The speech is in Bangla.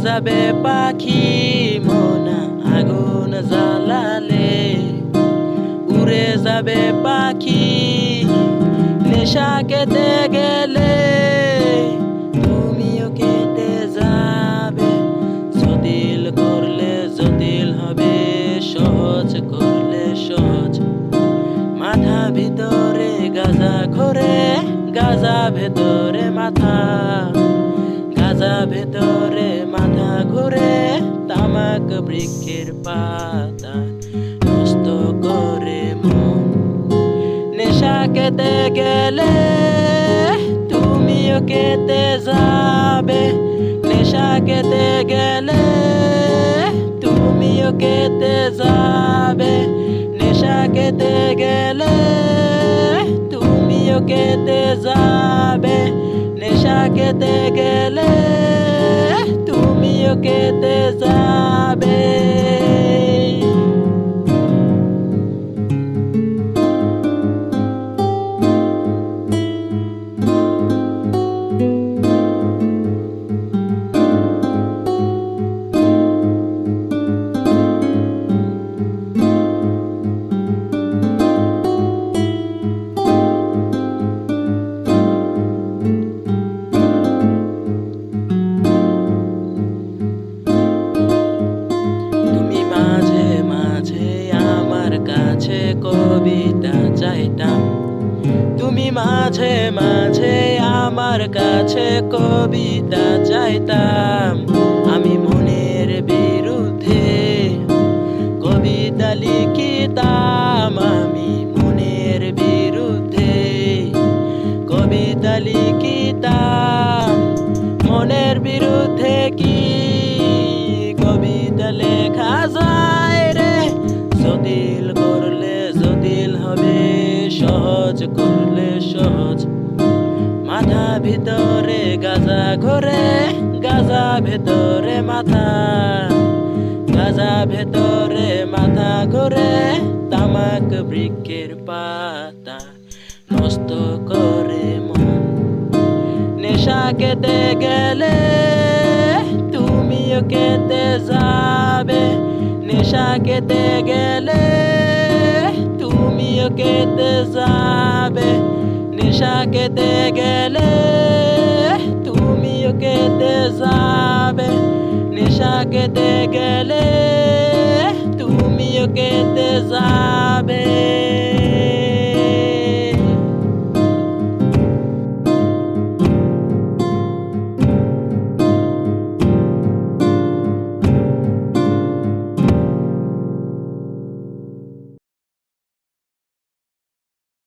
যাবে পাখি মোনা আগুন জ্বালালে, উড়ে যাবে পাখি নেশা কেটে গেলে, তুমিও কেটে যাবে। জটিল করলে জটিল হবে, সহজ করলে সহজ। মাথা ভিতরে গাজা ঘোরে, গাজা ভেতরে মাথা, গাজা ভেতরে মাথা ঘুরে। তামাক বৃক্ষের পাতা নষ্ট করে মন। নেশা কেটে গেলে তুমিও কেটে যাবে। নেশা কেটে গেলে তুমিও কেটে যাবে। নেশা কেটে গেলে তুমিও কেটে যাবে। নেশা কেটে গেলে তুমিও কেটে যাবে। কবিতা চাইতাম, তুমি মাঝে মাঝে আমার কাছে কবিতা চাইতাম। আমি মনের বিরুদ্ধে কবিতা লিখিতাম। আমি মনের বিরুদ্ধে কবিতা লিখিতাম। মনের বিরুদ্ধে কি কবিতা লেখা যায় রে? জটিল করলে জটিল হবে, সহজ করলে সহজ। মাথা ভিতরে গাজা ঘোরে, গাজা ভেতরে মাথা, গাজা ভেতরে মাথা ঘোরে। তামাক বৃক্ষের পাতা নষ্ট করে মন। নেশা কেটে গেলে তুমিও কেটে যাবে। নেশা কেটে গেলে তুমিও কেটে যাবে। নেশা কেটে গেলে তুমিও কেটে যাবে। নেশা কেটে গেলে